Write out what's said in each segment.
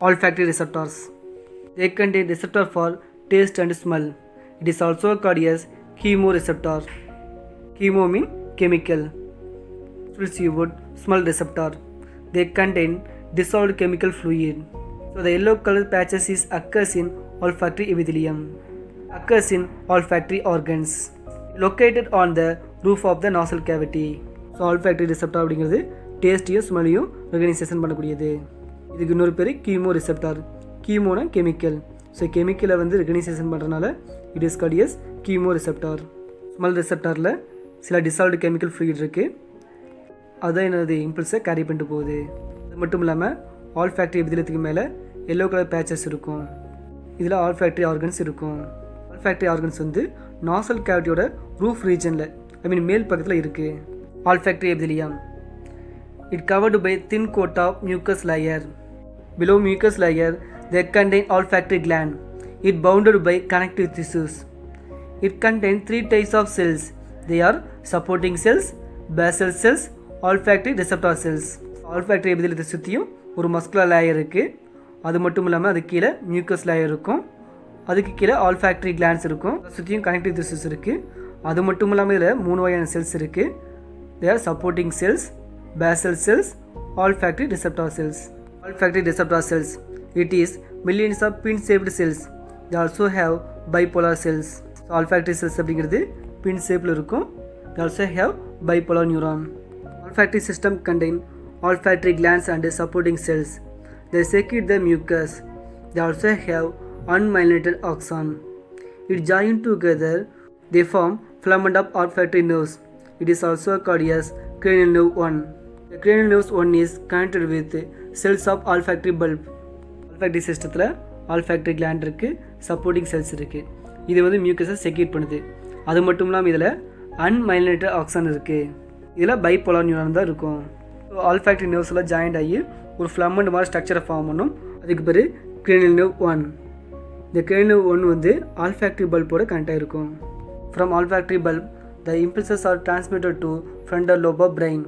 olfactory receptors. They contain receptor for taste and smell. It is also called as chemoreceptor. Chemo mean chemical. Fills you would smell receptor. They contain dissolved chemical fluid. So the yellow color patches is occurs in olfactory epithelium. Occurs in olfactory organs. Located on the roof of the nostril cavity. So olfactory receptor அப்படிங்கிறது டேஸ்ட்டையும் ஸ்மெல்லையும் recognition பண்ணக்கூடியது. இதுக்கு இன்னொரு பேர் chemo receptor. கீமோனா chemical. So கெமிக்கலை வந்து recognition பண்ணுறதுனால it is called as chemo receptor. Smell ரிசெப்டாரில் சில டிசால்வ்டு கெமிக்கல் ஃப்ளூயிட் இருக்குது. அதுதான் என்னது இம்பல்ஸை கேரி பண்ணிட்டு போகுது. அது மட்டும் இல்லாமல் ஆல்ஃபேக்டரி எபிதிலியத்துக்கு மேலே எல்லோ கலர் பேச்சஸ் இருக்கும். இதில் ஆல்ஃபேக்டரி ஆர்கன்ஸ் இருக்கும். ஆல்ஃபேக்டரி ஆர்கன்ஸ் வந்து நாசல் கேவிட்டியோட ரூஃப் ரீஜனில் மேல் பக்கத்தில் இருக்குது. Olfactory epithelium it covered by thin coat of mucus layer. Below mucus layer they contain olfactory gland. It bounded by connective tissues. It contains 3 types of cells. They are supporting cells, basal cells, olfactory receptor cells. Olfactory epithelium சுத்தியும் ஒரு muscular layer இருக்குது. அது மட்டும் இல்லாமல் அது கீழே mucus layer இருக்கும். அதுக்கு கீழே ஆல்ஃபேக்டரி கிளாண்ட்ஸ் இருக்கும். சுற்றியும் கனெக்டிவ் திஸ்யூஸ் இருக்குது. அது மட்டும் இல்லாமல் இதில் 3 வகையான செல்ஸ் இருக்குது. they are supporting cells, basal cells, olfactory receptor cells. Olfactory receptor cells, it is millions of pin-shaped cells. They also have bipolar cells. So olfactory cells அப்படிங்கிறது pin shapeல இருக்கும். They also have bipolar neuron. Olfactory system contain olfactory glands and supporting cells. They secrete the mucus. They also have unmyelinated axon. It join together. They form filament of olfactory nerves. It is also called as cranial nerve 1. The cranial nerve 1 is connected with cells of olfactory bulb. Olfactory systemத்தில் olfactory gland இருக்குது, supporting cells இருக்குது. இது வந்து மியூக்கஸை secrete பண்ணுது. அது மட்டும் இல்லாமல் இதில் unmyelinated axon இருக்குது. இதில் பைபோலார் நியூரான் தான் இருக்கும். ஸோ ஆல்ஃபேக்டரி நர்வ்ஸில் ஜாயிண்ட் ஆகி ஒரு ஃப்ளம்மண்ட் மாதிரி ஸ்ட்ரக்சரை ஃபார்ம் பண்ணும். அதுக்கு பேர் cranial nerve 1. இந்த cranial nerve 1 வந்து olfactory bulbோட கனெக்ட் ஆகிருக்கும். From olfactory bulb the impulses are transmitted to frontal lobe of brain.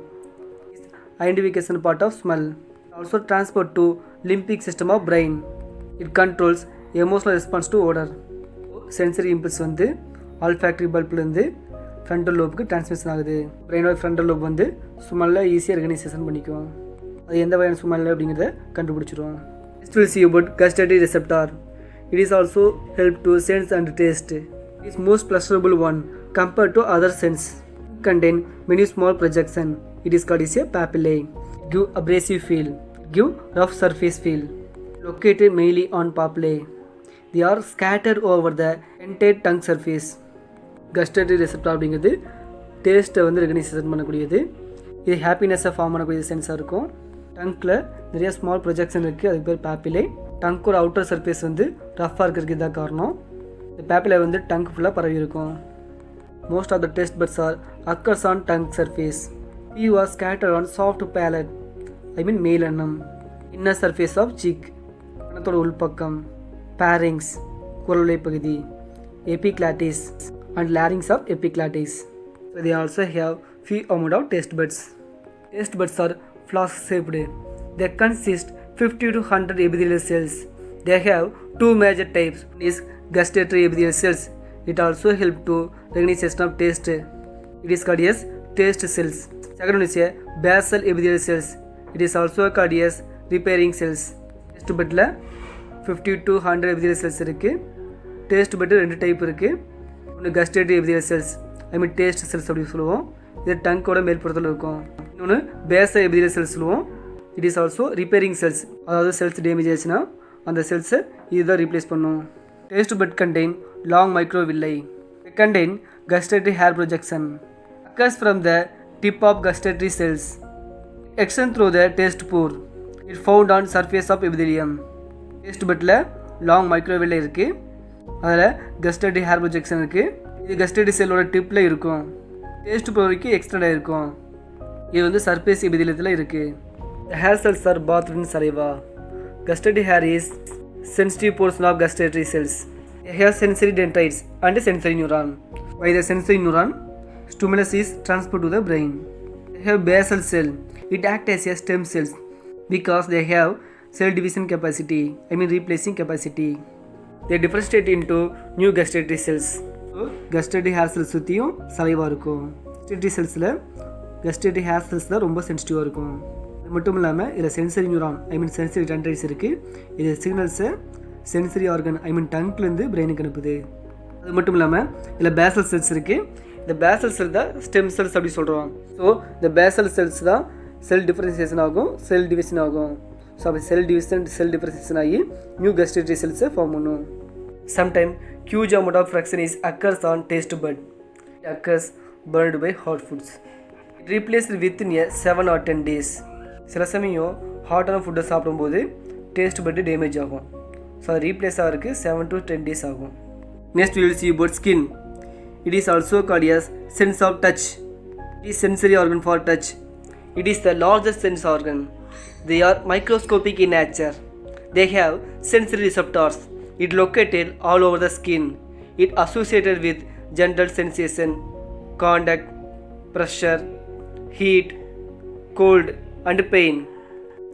Identification part of smell. Also transport to limbic system of brain. It controls emotional response to odor. Sensory impulse வந்து olfactory bulbலேருந்து frontal lobe transmission ஆகுது. பிரெயினோட frontal lobe வந்து ஸ்மெல்லை ஈஸியாக recognition பண்ணிக்கும். அது எந்த வகையான smell அப்படிங்கிறத கண்டுபிடிச்சிரும். Next we'll see about gustatory receptor. It is also help to sense and taste. It is most pleasurable one compared to other sense. Contain many small projection. It is called as a papillae. Give abrasive feel. Give rough surface feel. Located mainly on papillae. They are scattered over the entire tongue surface. Gustatory receptor அப்படிங்கிறது டேஸ்ட்டை வந்து recognition பண்ணக்கூடியது. இது ஹாப்பினஸை form பண்ணக்கூடிய சென்ஸாக இருக்கும். டங்கில் நிறைய small projection இருக்குது. அதுக்கு பேர் பேப்பிலே. டங்கோட அவுட்டர் சர்ஃபேஸ் வந்து ரஃப்பாக இருக்கிறதுக்கு இதான் காரணம். இந்த பேப்பிலே வந்து டங்க் ஃபுல்லாக பரவி இருக்கும். Most of the taste buds are occurs on tongue surface. Few are scattered on soft palate. மேல் அன்னம். Inner surface of cheek. அன்னத்தோட உள்பக்கம். Pharynx. குரல்வளை பகுதி. Epiglottis and larynx of epiglottis. So they also have few amount of taste buds. Taste buds are flask shaped. They consist 50 to 100 epithelial cells. They have 2 major types. One is gustatory epithelial cells. It also help to recognition of taste. It is called as taste cells. Second one is a basal epithelial cells. It is also called as repairing cells. Taste budல 50 to 100 epithelial cells இருக்கு. Taste bud ரெண்டு type இருக்கு. ஒன்று gustatory epithelial cells. taste cells அப்படி சொல்லுவோம். இது டங்கோட மேல்புறத்தில் இருக்கும். இன்னொன்று basal epithelial cells சொல்லுவோம். It is also repairing cells. அதாவது செல்ஸ் டேமேஜ் ஆச்சுன்னா அந்த செல்ஸை இதுதான் ரீப்ளேஸ் பண்ணும். Taste bud contain long microvilli. They contain gustatory hair projection. Occurs from the tip of gustatory cells. Extend through the taste pore. It found on surface of epithelium. Taste budல long microvilli இருக்கு. அதில் gustatory hair projection இருக்கு. இது gustatory செல்லோட டிப்பில் இருக்கும். Taste பொறுக்கு extend இருக்கும். இது வந்து surface எபிதிலியத்தில் இருக்குது. The hair cells are bathed in saliva. Gustatory hair is sensitive portion of gustatory cells. They have sensory dendrites and sensory neuron. By the sensory neuron, stimulus is transferred to the brain. They have basal cell. It acts as a stem cells because they have cell division capacity, replacing capacity. They differentiate into new gustatory cells. So gustatory hair cells சுற்றியும் சலைவாக இருக்கும். gustatory cellஸில் gustatory hair cells தான் ரொம்ப சென்சிட்டிவாக இருக்கும். இது மட்டும் இல்லாமல் இதில் sensory neuron sensory dendrites இருக்குது. இது சிக்னல்ஸை சென்சரி ஆர்கன் டங்க்லேருந்து பிரெயினுக்கு அனுப்புது. அது மட்டும் இல்லாமல் இதில் பேசல் செல்ஸ் இருக்குது. இந்த பேசல் செல் தான் ஸ்டெம் செல்ஸ் அப்படி சொல்கிறோம். ஸோ இந்த பேசல் செல்ஸ் தான் செல் டிஃபரன்சியேஷன் ஆகும், செல் டிவிஷன் ஆகும். ஸோ அப்படி செல் டிவிஷன் செல் டிஃபரன்சியேஷன் ஆகி நியூ கஸ்டேட்டரி செல்ஸை ஃபார்ம் பண்ணும். Sometime huge amount of fraction is occurs on taste bud. It occurs burned by hot foods. It replaced within a 7 or 10 days. சில சமயம் ஹாட்டான ஃபுட்டை சாப்பிடும்போது taste பட்டு damage ஆகும். So அது replace ஆகிறதுக்கு 7 to 10 days ஆகும். Next we will see about skin. It is also called as sense of touch. It is sensory organ for touch. It is the largest sense organ. They are microscopic in nature. They have sensory receptors. It located all over the skin. It associated with gentle sensation, contact, pressure, heat, cold and pain.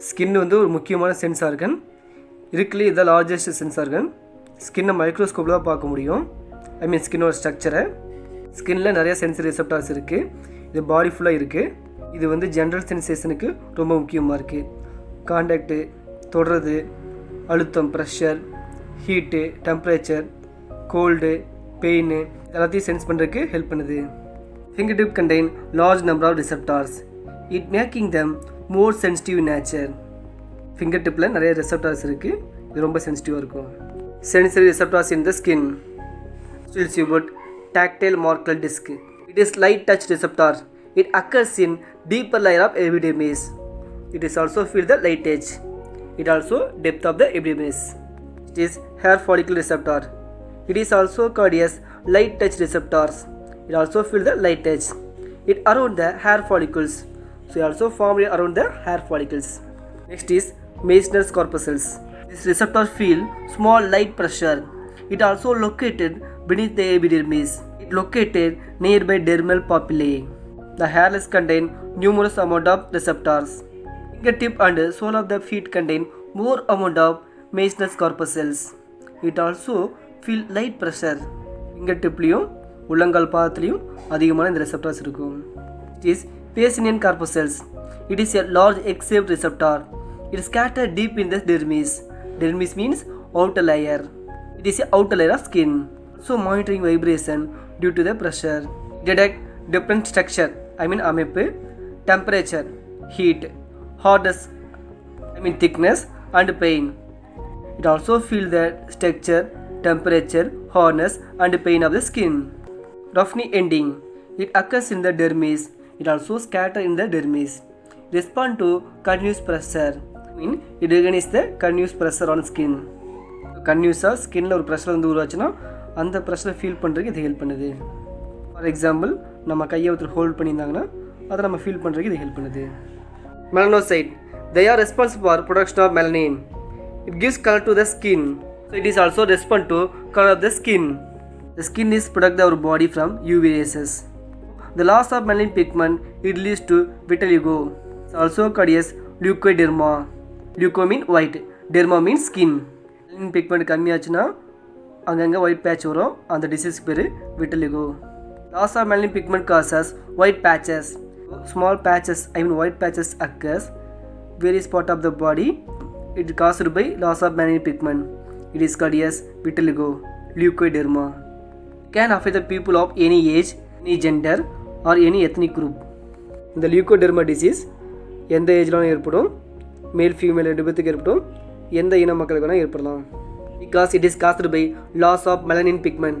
Skin வந்து ஒரு முக்கியமான sense organ. இருக்குல்ல இது largest sense organ. ஸ்கின்னை மைக்ரோஸ்கோப்பில் தான் பார்க்க முடியும். ஸ்கின்னோட ஸ்ட்ரக்சரை. ஸ்கின்னில் நிறைய சென்சரி ரிசெப்டார்ஸ் இருக்குது. இது பாடி ஃபுல்லாக இருக்குது. இது வந்து ஜென்ரல் சென்சேஷனுக்கு ரொம்ப முக்கியமாக இருக்குது. கான்டாக்டு, தொடுறது, அழுத்தம், pressure, heat, temperature, cold, pain எல்லாத்தையும் சென்ஸ் பண்ணுறதுக்கு ஹெல்ப் பண்ணுது. Finger tip contain large number of receptors. It making them more sensitive in nature. Finger டிப்பில் நிறைய ரிசெப்டார்ஸ் இருக்குது. இது ரொம்ப சென்சிட்டிவாக இருக்கும். Sensory receptors in the skin. Still see about tactile marker disc. It is light touch receptor. It occurs in deeper layer of epidermis. It is also feel the light edge. It also depth of the epidermis. It is hair follicle receptor. It is also called as light touch receptors. It also feel the light edge. It around the hair follicles. So it also formed around the hair follicles. Next is Meissner's corpuscles. This receptor feel small light pressure. It also located beneath the epidermis. It located nearby dermal papillae. The hairless contain numerous amount of receptors. Fingertip and sole of the feet contain more amount of Meissner's corpuscles. It also feel light pressure. Fingertipலையும் உள்ளங்கால் பாதத்திலையும் அதிகமான இந்த receptors இருக்கும். It is Pacinian corpuscles. It is a large egg-shaped receptor. It is scattered deep in the dermis. Dermis means outer layer. It is a outer layer of skin. So monitoring vibration due to the pressure. Detect different structure. அமைப்பு, temperature, heat, hardness, thickness and pain. It also feel the structure, temperature, hardness and pain of the skin. Roughney ending. It occurs in the dermis. It also scatter in the dermis. Respond to continuous pressure. It organize the continuous pressure on skin. கன்யூஸாக ஸ்கின்னில் ஒரு pressure வந்து உருவாச்சுன்னா அந்த ப்ரெஷரை feel பண்ணுறதுக்கு இது help பண்ணுது. For example நம்ம கையை ஒருத்தர் ஹோல்ட் பண்ணியிருந்தாங்கன்னா அதை நம்ம ஃபீல் பண்ணுறதுக்கு இது ஹெல்ப் பண்ணுது. Melanocyte. They are responsible for production of melanin. It gives color to the skin. So it is also respond to color of the skin. The skin is protect our body from UV rays. The loss of melanin pigment it leads to vitiligo. It's also called as leukoderma. Leuko mean white, derma means skin. Melanin pigment கம்மியாச்சுன்னா அங்கங்கே white batch வரும். அந்த டிசீஸ்க்கு பேர் vitiligo. Loss of melanin pigment causes white patches. Small patches, white patches occurs various part of the body. It is caused by loss of melanin pigment. It is called as vitiligo, leukoderma. It can affect the people of any age, any gender or any ethnic group. இந்த leukoderma disease எந்த ஏஜ்லாம் ஏற்படும், male female ரெண்டு பேர்த்துக்கு ஏற்படும், எந்த இன மக்களுக்கு வேணால் ஏற்படலாம். Because it is caused by loss of melanin pigment.